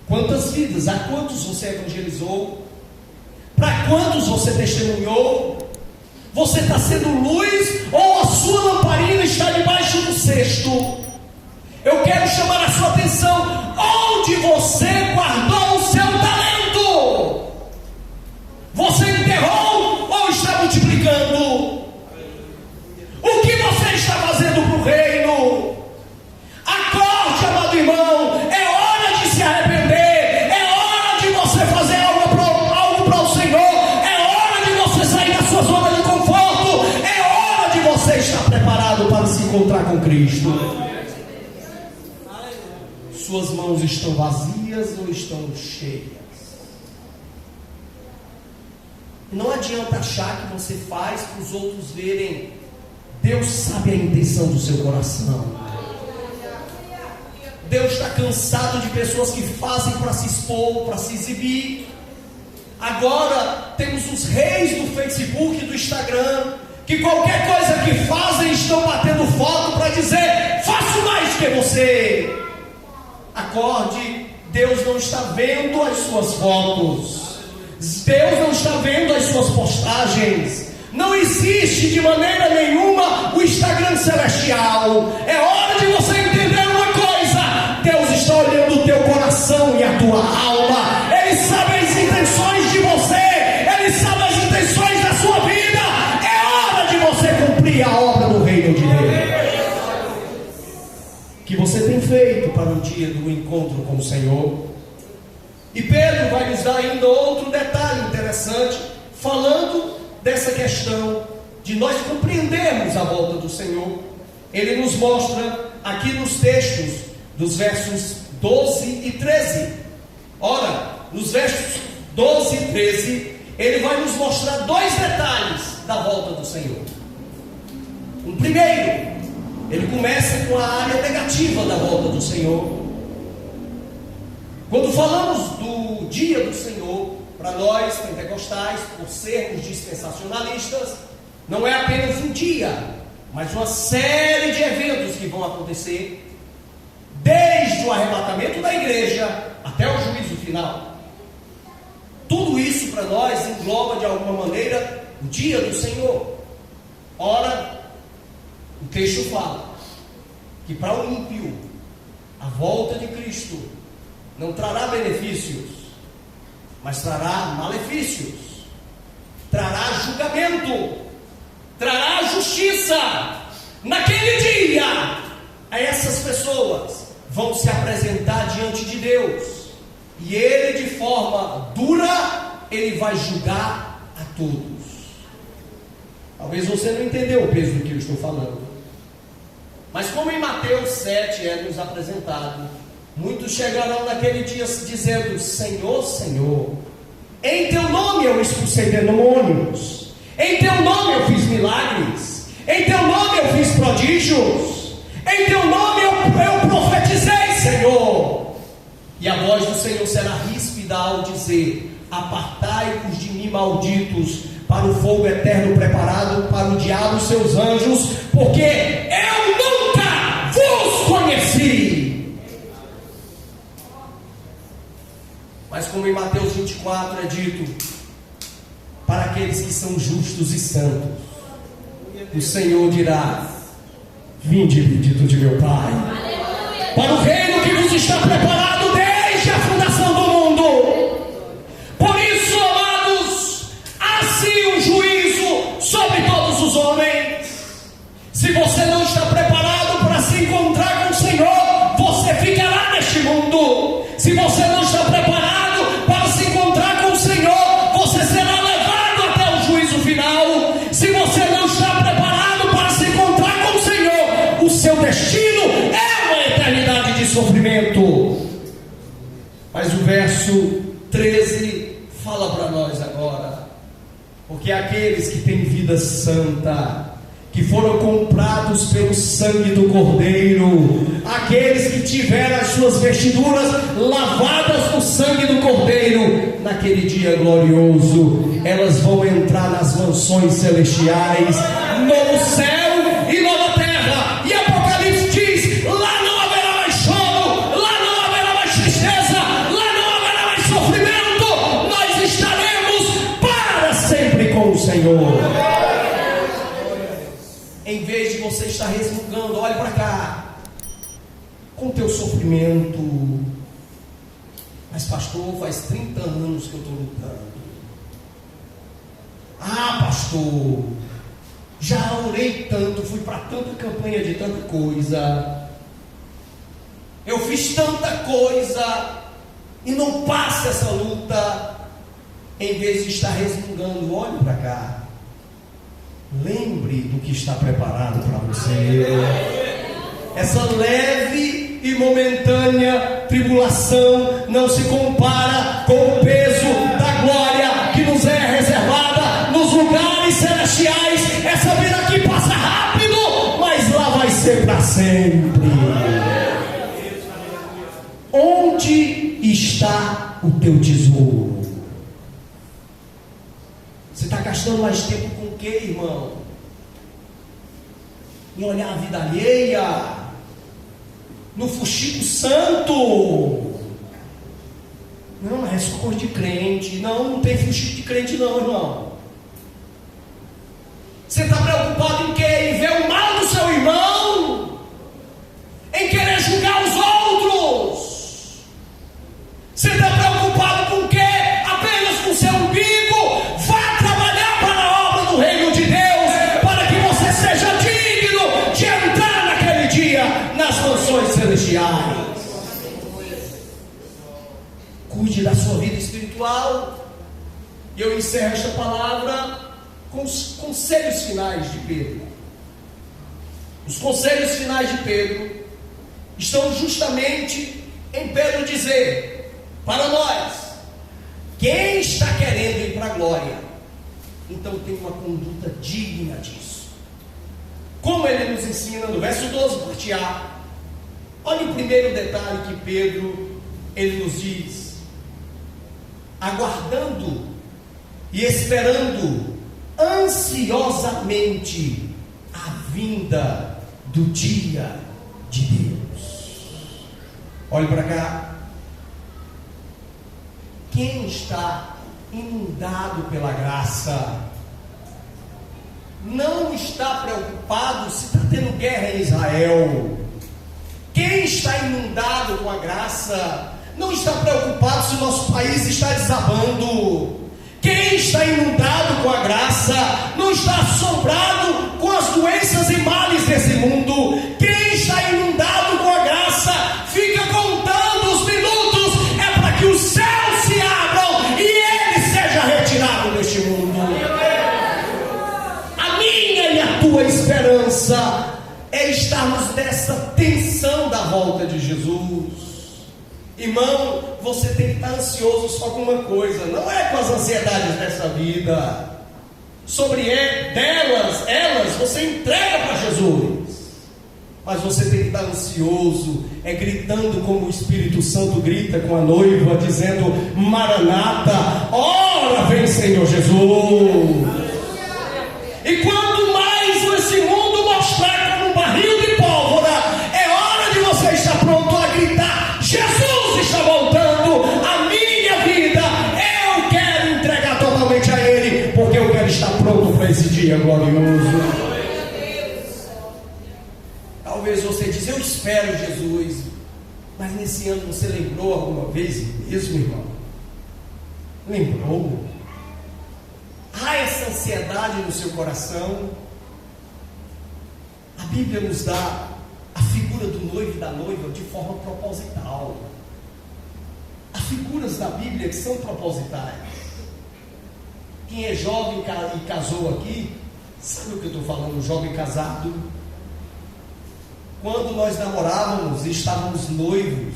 Quantas vidas? A quantos você evangelizou? Para quantos você testemunhou? Você está sendo luz ou a sua lamparina está debaixo do cesto? Eu quero chamar a sua atenção. Onde você guardou o seu talento? Você enterrou ou está multiplicando? O que você está fazendo para o reino? Acorde, amado irmão. É hora de se arrepender. É hora de você fazer algo para o Senhor. É hora de você sair da sua zona de conforto. É hora de você estar preparado para se encontrar com Cristo. Suas mãos estão vazias ou estão cheias? Não adianta achar que você faz para os outros verem. Deus sabe a intenção do seu coração. Deus está cansado de pessoas que fazem para se expor, para se exibir. Agora temos os reis do Facebook e do Instagram, que qualquer coisa que fazem estão batendo foto para dizer: faço mais que você. Acorde, Deus não está vendo as suas fotos. Deus não está vendo as suas postagens. Não existe de maneira nenhuma o Instagram celestial. É hora de você entender uma coisa: Deus está olhando o teu coração e a tua alma. Ele sabe as intenções de você. Ele sabe as intenções da sua vida. É hora de você cumprir a obra do reino de Deus. Que você tem feito para o dia do encontro com o Senhor. E Pedro vai nos dar ainda outro detalhe interessante, falando dessa questão de nós compreendermos a volta do Senhor. Ele nos mostra aqui nos textos dos versos 12 e 13. Ora, nos versos 12 e 13, ele vai nos mostrar dois detalhes da volta do Senhor. O primeiro, ele começa com a área negativa da volta do Senhor. Quando falamos do dia do Senhor, para nós pentecostais, por sermos dispensacionalistas, não é apenas um dia, mas uma série de eventos que vão acontecer, desde o arrebatamento da igreja até o juízo final. Tudo isso para nós engloba de alguma maneira o dia do Senhor. Ora, o texto fala que para o ímpio a volta de Cristo não trará benefícios, mas trará malefícios, trará julgamento, trará justiça. Naquele dia, essas pessoas vão se apresentar diante de Deus, e Ele, de forma dura, Ele vai julgar a todos. Talvez você não entendeu o peso do que eu estou falando, mas como em Mateus 7 é nos apresentado, muitos chegarão naquele dia dizendo: Senhor, Senhor, em teu nome eu expulsei demônios, em teu nome eu fiz milagres, em teu nome eu fiz prodígios, em teu nome eu profetizei, Senhor. E a voz do Senhor será ríspida ao dizer: apartai-vos de mim, malditos, para o fogo eterno preparado para o diabo e seus anjos, porque eu nunca vos conheci. Mas como em Mateus 24 é dito, para aqueles que são justos e santos, o Senhor dirá: vinde, bendito de meu Pai, para o reino que vos está preparado desde a fundação do mundo. Por isso, amados, assim um juízo sobre todos os homens. Se você não está preparado para se encontrar com o Senhor, você ficará neste mundo. Se você não está preparado para se encontrar com o Senhor, você será levado até o juízo final. Se você não está preparado para se encontrar com o Senhor, o seu destino é uma eternidade de sofrimento. Mas o verso 13 fala para nós agora: porque aqueles que têm vida santa, que foram comprados pelo sangue do Cordeiro, aqueles que tiveram as suas vestiduras lavadas no sangue do Cordeiro, naquele dia glorioso, elas vão entrar nas mansões celestiais, novo céu e nova terra. E Apocalipse diz: lá não haverá mais choro, você está resmungando, olhe para cá, com o teu sofrimento. Mas pastor, faz 30 anos que eu estou lutando. Ah, pastor, já orei tanto, fui para tanta campanha de tanta coisa, eu fiz tanta coisa, e não passa essa luta. Em vez de estar resmungando, olhe para cá, lembre do que está preparado para você. Essa leve e momentânea tribulação não se compara com o peso da glória que nos é reservada nos lugares celestiais. Essa vida aqui passa rápido, mas lá vai ser para sempre. Onde está o teu tesouro? Você está gastando mais tempo com o que, irmão? Em olhar a vida alheia, no fuxico santo. Não, é só coisa de crente. Não tem fuxico de crente não, irmão. Você está preocupado em quê? Em ver o mal do seu irmão? Em querer julgar os outros? Você está preocupado com o quê? Apenas com o seu umbigo? Vá trabalhar para a obra do reino de Deus, para que você seja digno de entrar naquele dia nas mansões celestiais. Cuide da sua vida espiritual. E eu encerro esta palavra com os conselhos finais de Pedro. Os conselhos finais de Pedro estão justamente em Pedro dizer para nós: quem está querendo ir para a glória, então tem uma conduta digna disso. Como ele nos ensina no verso 12, parte A. Olha o primeiro detalhe que Pedro, ele nos diz: aguardando e esperando ansiosamente a vinda do dia de Deus. Olhe para cá. Quem está inundado pela graça não está preocupado se está tendo guerra em Israel. Quem está inundado com a graça não está preocupado se o nosso país está desabando. Quem está inundado com a graça não está assombrado com as doenças e males desse mundo. Quem está inundado com a graça fica contando os minutos, é para que os céus se abram e ele seja retirado deste mundo. A minha e a tua esperança é estarmos nessa tensão da volta de Jesus. Irmão, você tem que estar ansioso só com uma coisa, não é com as ansiedades dessa vida. Sobre elas você entrega para Jesus. Mas você tem que estar ansioso, gritando como o Espírito Santo grita com a noiva, dizendo: Maranata, ora vem Senhor Jesus. E quanto mais esse mundo mostrar como um barril de pólvora, é hora de você estar pronto a gritar: Jesus está voltando, a minha vida, eu quero entregar totalmente a Ele, porque eu quero estar pronto para esse dia glorioso. Talvez você diz: eu espero Jesus, mas nesse ano você lembrou alguma vez mesmo, irmão? Lembrou? Há essa ansiedade no seu coração? A Bíblia nos dá a figura do noivo e da noiva de forma proposital. Há figuras da Bíblia que são propositais. Quem é jovem e casou aqui, sabe o que eu estou falando? Jovem casado. Quando nós namorávamos e estávamos noivos,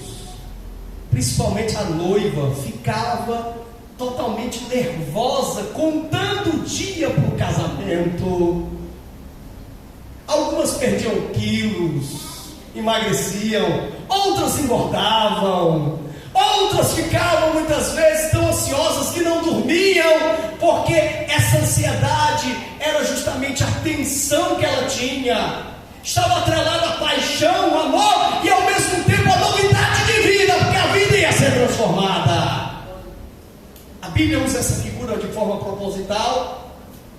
principalmente a noiva ficava totalmente nervosa, contando o dia para o casamento. Algumas perdiam quilos, emagreciam, outras engordavam, outras ficavam muitas vezes tão ansiosas que não dormiam, porque essa ansiedade era justamente a tensão que ela tinha. Estava atrelada a paixão, o amor e ao mesmo tempo a novidade de vida, porque a vida ia ser transformada. A Bíblia usa essa figura de forma proposital,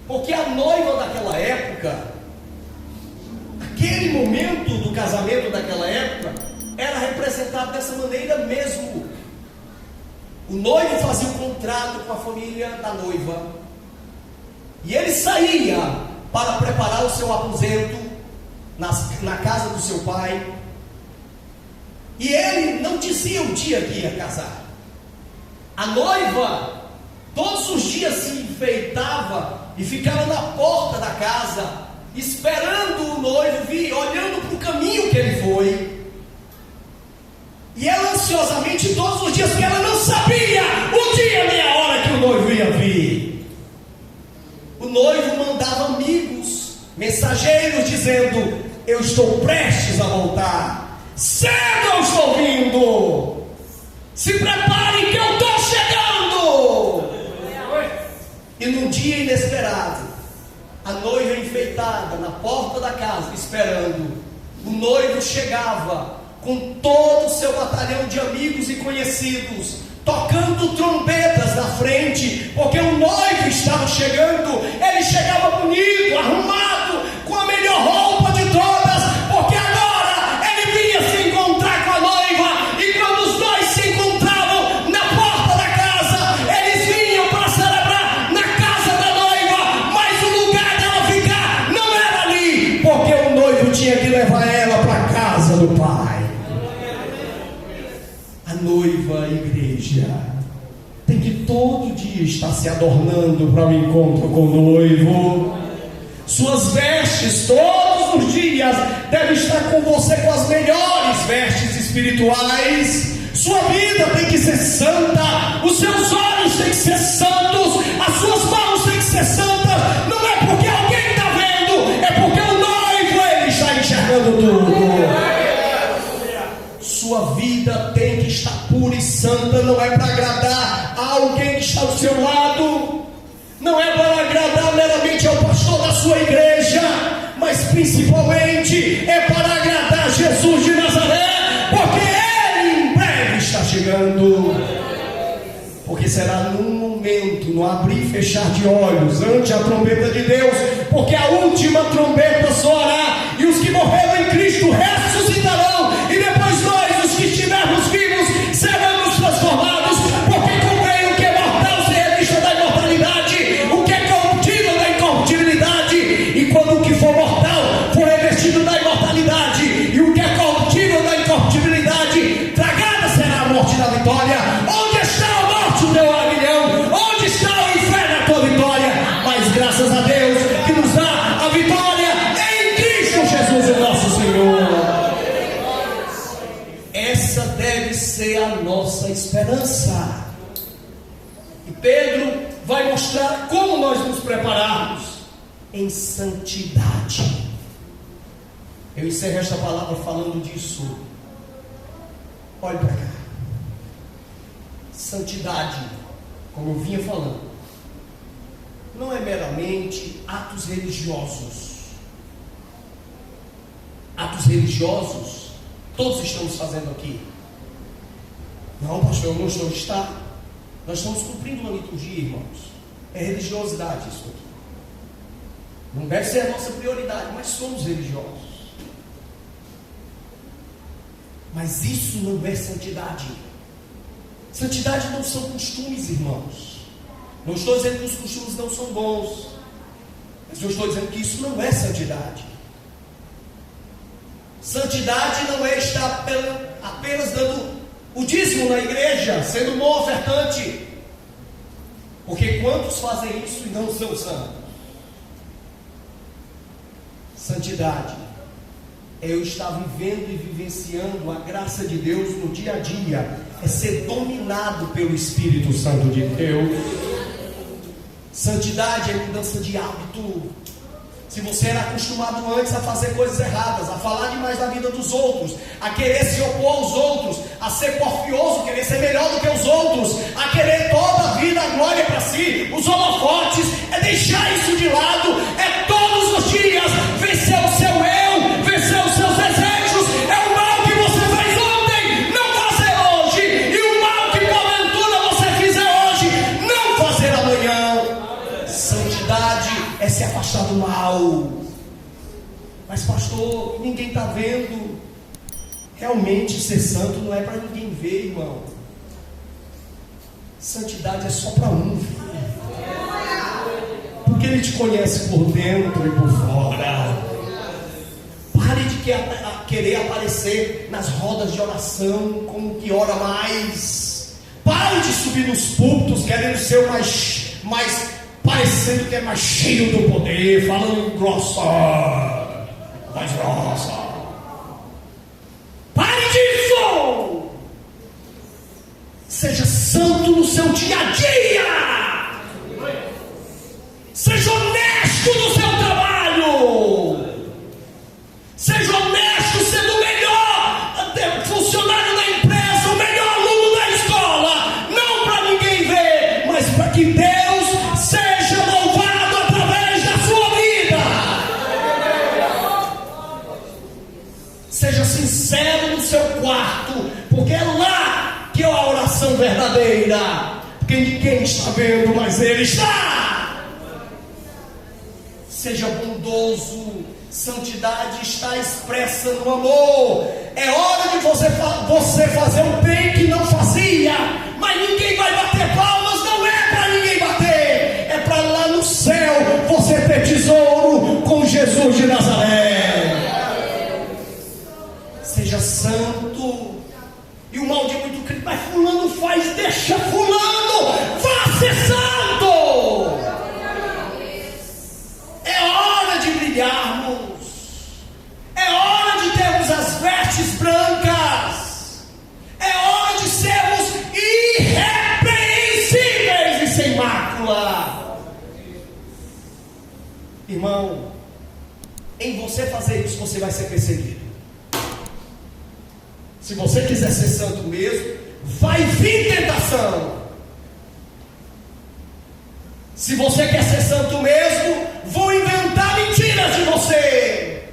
porque a noiva daquela época, a dessa maneira mesmo. O noivo fazia um contrato com a família da noiva, e ele saía para preparar o seu aposento na casa do seu pai, e ele não dizia o dia que ia casar. A noiva todos os dias se enfeitava e ficava na porta da casa, esperando o noivo vir, olhando para o caminho que ele foi. E ela ansiosamente todos os dias, porque ela não sabia o dia nem a hora que o noivo ia vir. O noivo mandava amigos, mensageiros, dizendo: eu estou prestes a voltar, cedo eu estou vindo, se preparem que eu estou chegando. E num dia inesperado, a noiva enfeitada na porta da casa, esperando, o noivo chegava com todo o seu batalhão de amigos e conhecidos, tocando trombetas na frente, porque o noivo estava chegando. Ele chegava bonito, arrumado, com a melhor roupa de todas, porque agora ele vinha se encontrar com a noiva. E quando os dois se encontravam na porta da casa, eles vinham para celebrar na casa da noiva, mas o lugar dela ficar não era ali, porque o noivo tinha que levar ela para a casa do pai. A noiva, a igreja, tem que todo dia estar se adornando para o encontro com o noivo. Suas vestes todos os dias devem estar com você com as melhores vestes espirituais. Sua vida tem que ser santa, os seus olhos têm que ser santos, as suas mãos têm que ser santas. Não é porque alguém está vendo, é porque o noivo, ele está enxergando tudo. Sua vida tem que estar pura e santa, não é para agradar a alguém que está do seu lado, não é para agradar meramente ao pastor da sua igreja, mas principalmente é para agradar Jesus de Nazaré, porque Ele em breve está chegando. Porque será num momento, no abrir e fechar de olhos, ante a trombeta de Deus, porque a última trombeta soará, e os que morreram em Cristo ressuscitarão, e depois nós, os que estivermos vivos, seremos transformados, porque convém o que é mortal ser revista da imortalidade, o que é corruptível da incorruptibilidade, e quando o que for mortal for revestido da imortalidade, e o que é corruptível da incorruptibilidade, tragada será a morte da vitória. Onde está a morte, o teu aguilhão? Onde está o inferno, a tua vitória? Mas graças a Deus que nos dá a vitória em Cristo Jesus, o nosso Senhor. Essa deve ser a nossa esperança. E Pedro vai mostrar como nós nos prepararmos em santidade. Eu encerro esta palavra falando disso. Olhe para cá. Santidade, como eu vinha falando, não é meramente atos religiosos. Atos religiosos todos estamos fazendo aqui. Não, pastor, eu não estou. Nós estamos cumprindo uma liturgia, irmãos. É religiosidade isso aqui. Não deve ser a nossa prioridade, mas somos religiosos. Mas isso não é santidade. Santidade não são costumes, irmãos. Não estou dizendo que os costumes não são bons, mas eu estou dizendo que isso não é santidade. Santidade não é estar apenas dando o dízimo na igreja, sendo um bom ofertante. Porque quantos fazem isso e não são santos? Santidade é eu estar vivendo e vivenciando a graça de Deus no dia a dia, é ser dominado pelo Espírito Santo de Deus. Santidade é mudança de hábito. Se você era acostumado antes a fazer coisas erradas, a falar demais da vida dos outros, a querer se opor aos outros, a ser porfioso, querer ser melhor do que os outros, a querer toda a vida a glória para si, os holofotes, é deixar isso de lado, é todos os dias vencer o seu eu, vencer os seus desejos. É o mal que você fez ontem, não fazer hoje, e o mal que porventura você fizer hoje, não fazer amanhã. Santidade é se afastar do mal. Mas pastor, ninguém está vendo. Realmente ser santo não é para ninguém ver, irmão. Santidade é só para um, porque Ele te conhece por dentro e por fora. Pare de querer aparecer nas rodas de oração como que ora mais. Pare de subir nos púlpitos querendo ser o mais parecendo que é mais cheio do poder, falando grossa, mais grossa. Pare disso! Seja santo no seu dia a dia. Seja honesto no seu trabalho. Seja honesto sendo o melhor funcionário da empresa, o melhor aluno da escola. Não para ninguém ver, mas para que Deus seja louvado através da sua vida. Seja sincero no seu quarto, porque é lá que é a oração verdadeira. Porque ninguém está vendo, mas Ele está. Seja bondoso. Santidade está expressa no amor. É hora de você fazer o bem que não fazia. Mas ninguém vai bater palmas. Não é para ninguém bater. É para lá no céu você ter tesouro com Jesus de Nazaré. Seja santo. E o mal de muito crente, mas fulano faz, deixa fulano. Vá ser santo. É hora de brilharmos. É hora de termos as vestes brancas. É hora de sermos irrepreensíveis e sem mácula. Irmão, em você fazer isso, você vai ser perseguido. Se você quiser ser santo mesmo, vai vir tentação. Se você quer ser santo mesmo, vão inventar mentiras de você.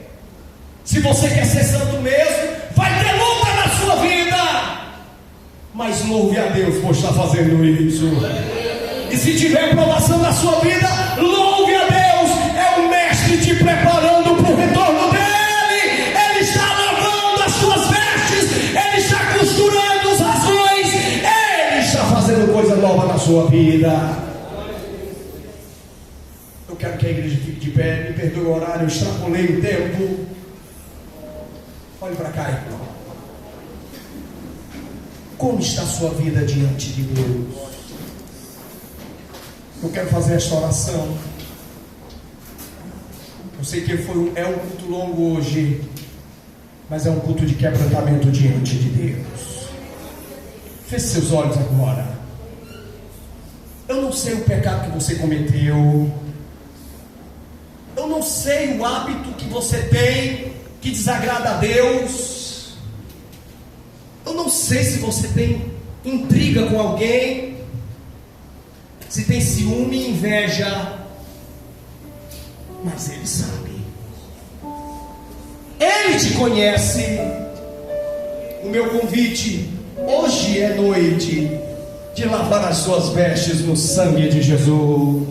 Se você quer ser santo mesmo, vai ter luta na sua vida. Mas louve a Deus por estar fazendo isso. E se tiver provação na sua vida, louve a Deus. É o mestre te preparando para o retorno dele. Ele está lavando as suas vestes. Ele está costurando os razões. Ele está fazendo coisa nova na sua vida. Eu quero que a igreja fique de pé. Me perdoe o horário, eu extrapolei o tempo. Olhe para cá, irmão. Como está a sua vida diante de Deus? Eu quero fazer esta oração. Eu sei que é um culto longo hoje, mas é um culto de quebrantamento diante de Deus. Feche seus olhos agora. Eu não sei o pecado que você cometeu. Eu não sei o hábito que você tem que desagrada a Deus. Eu não sei se você tem intriga com alguém, se tem ciúme e inveja, mas Ele sabe. Ele te conhece. O meu convite hoje é noite de lavar as suas vestes no sangue de Jesus.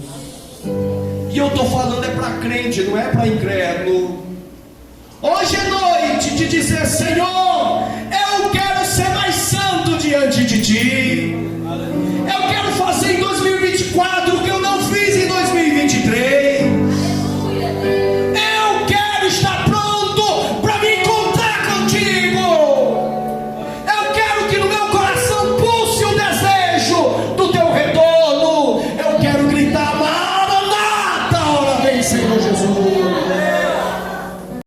E eu estou falando para crente, não é para incrédulo. Hoje é noite de dizer: Senhor,